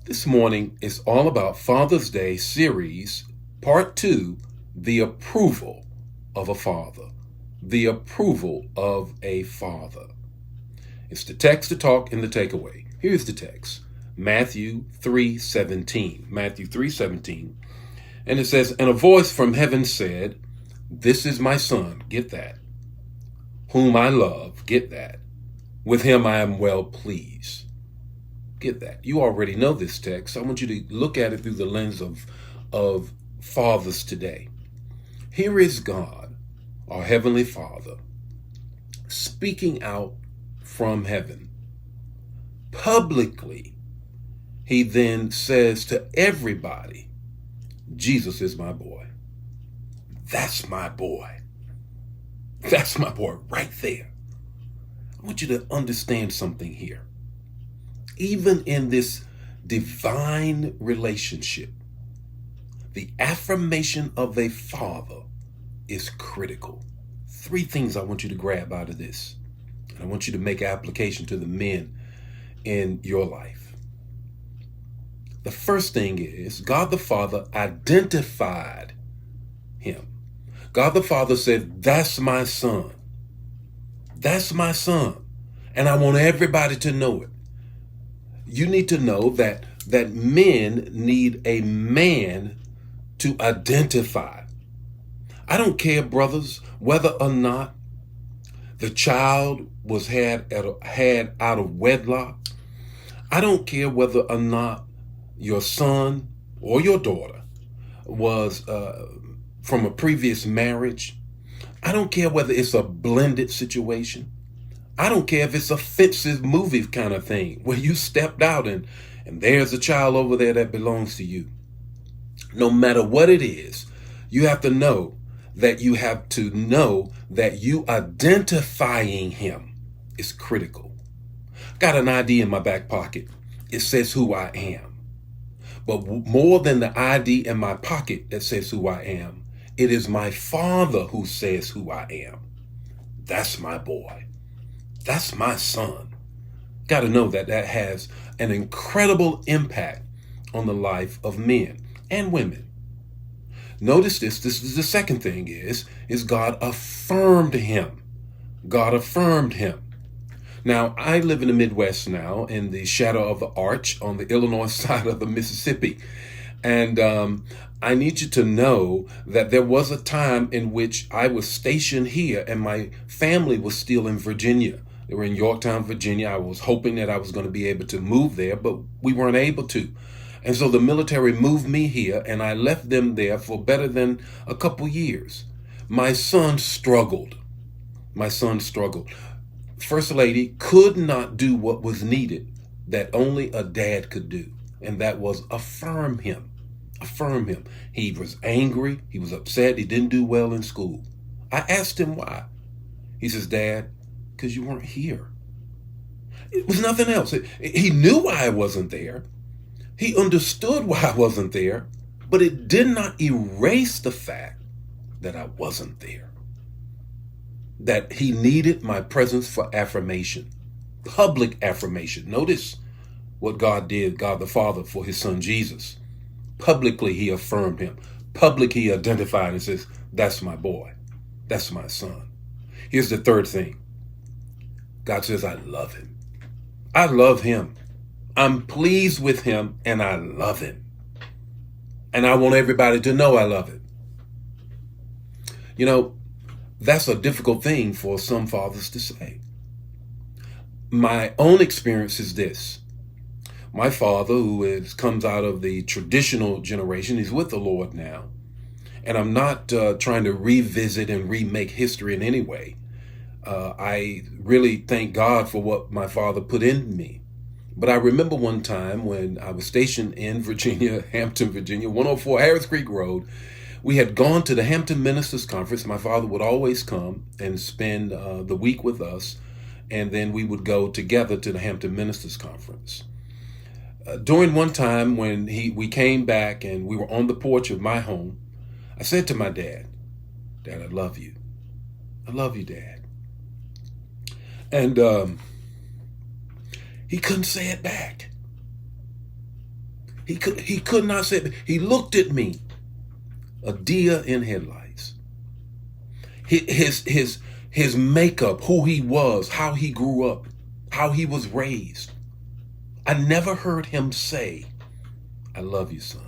This morning is all about Father's Day series, part 2, the approval of a father. The approval of a father. It's the text to talk and the takeaway. Here's the text. Matthew 3:17. Matthew 3:17. And it says, "And a voice from heaven said, 'This is my son,'" get that, "'whom I love,'" get that, "'with him I am well pleased.'" Get that. You already know this text. I want you to look at it through the lens of fathers today. Here is God, our Heavenly Father, speaking out from heaven. Publicly, he then says to everybody, Jesus is my boy. That's my boy. That's my boy right there. I want you to understand something here. Even in this divine relationship, the affirmation of a father is critical. 3 things I want you to grab out of this. And I want you to make application to the men in your life. The first thing is God the Father identified him. God the Father said, "That's my son. That's my son. And I want everybody to know it." You need to know that men need a man to identify. I don't care, brothers, whether or not the child was had out of wedlock. I don't care whether or not your son or your daughter was from a previous marriage. I don't care whether it's a blended situation. I don't care if it's a Fences movie kind of thing where you stepped out and there's a child over there that belongs to you. No matter what it is, you have to know that you identifying him is critical. Got an ID in my back pocket. It says who I am. But more than the ID in my pocket that says who I am, it is my Father who says who I am. That's my boy. That's my son. Got to know that has an incredible impact on the life of men and women. Notice this. This is the second thing is God affirmed him. God affirmed him. Now, I live in the Midwest now, in the shadow of the arch on the Illinois side of the Mississippi. And I need you to know that there was a time in which I was stationed here and my family was still in Virginia. They were in Yorktown, Virginia. I was hoping that I was going to be able to move there, but we weren't able to. And so the military moved me here, and I left them there for better than a couple years. My son struggled. My son struggled. First Lady could not do what was needed that only a dad could do, and that was affirm him. Affirm him. He was angry. He was upset. He didn't do well in school. I asked him why. He says, "Dad, because you weren't here." It was nothing else. He knew why I wasn't there. He understood why I wasn't there, but it did not erase the fact that I wasn't there. That he needed my presence for affirmation, public affirmation. Notice what God did, God the Father, for his son Jesus. Publicly, he affirmed him. Publicly, he identified and says, "That's my boy. That's my son." Here's the third thing. God says, "I love him. I love him. I'm pleased with him and I love him. And I want everybody to know I love him." You know, that's a difficult thing for some fathers to say. My own experience is this. My father, who comes out of the traditional generation, is with the Lord now. And I'm not trying to revisit and remake history in any way. I really thank God for what my father put in me. But I remember one time when I was stationed in Virginia, Hampton, Virginia, 104 Harris Creek Road. We had gone to the Hampton Ministers Conference. My father would always come and spend the week with us, and then we would go together to the Hampton Ministers Conference. During one time when we came back and we were on the porch of my home, I said to my dad, "Dad, I love you. I love you, Dad." And he couldn't say it back. He could not say it. He looked at me, a deer in headlights. His makeup, who he was, how he grew up, how he was raised. I never heard him say, I love you, son.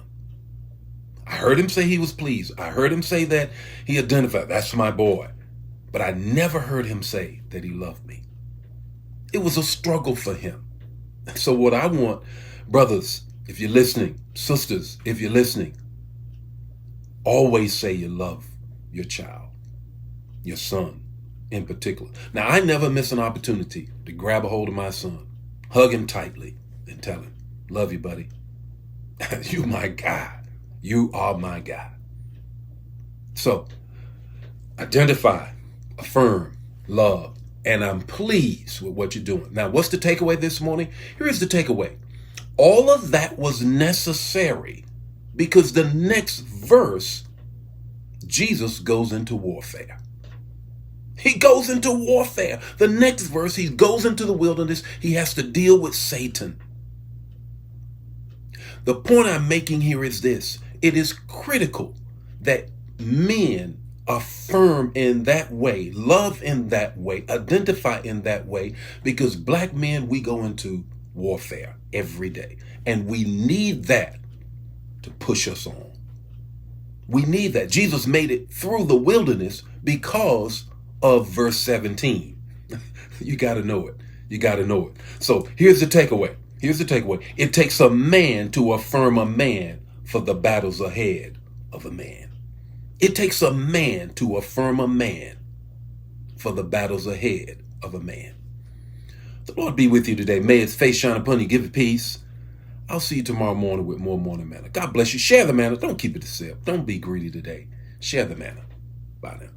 I heard him say he was pleased. I heard him say that he identified, that's my boy. But I never heard him say that he loved me. It was a struggle for him. So what I want, brothers, if you're listening, sisters, if you're listening, always say you love your child, your son in particular. Now, I never miss an opportunity to grab a hold of my son, hug him tightly, and tell him, love you, buddy. You my guy. You are my guy. So, identify, affirm, love, and I'm pleased with what you're doing. Now, what's the takeaway this morning? Here's the takeaway. All of that was necessary because the next verse, Jesus goes into warfare. He goes into warfare. The next verse, he goes into the wilderness. He has to deal with Satan. The point I'm making here is this. It is critical that men affirm in that way, love in that way, identify in that way, because black men, we go into warfare every day. And we need that to push us on. We need that. Jesus made it through the wilderness because of verse 17. You got to know it. You got to know it. So here's the takeaway. Here's the takeaway. It takes a man to affirm a man for the battles ahead of a man. It takes a man to affirm a man for the battles ahead of a man. The Lord be with you today. May his face shine upon you. Give you peace. I'll see you tomorrow morning with more morning manna. God bless you. Share the manna. Don't keep it to yourself. Don't be greedy today. Share the manna. Bye now.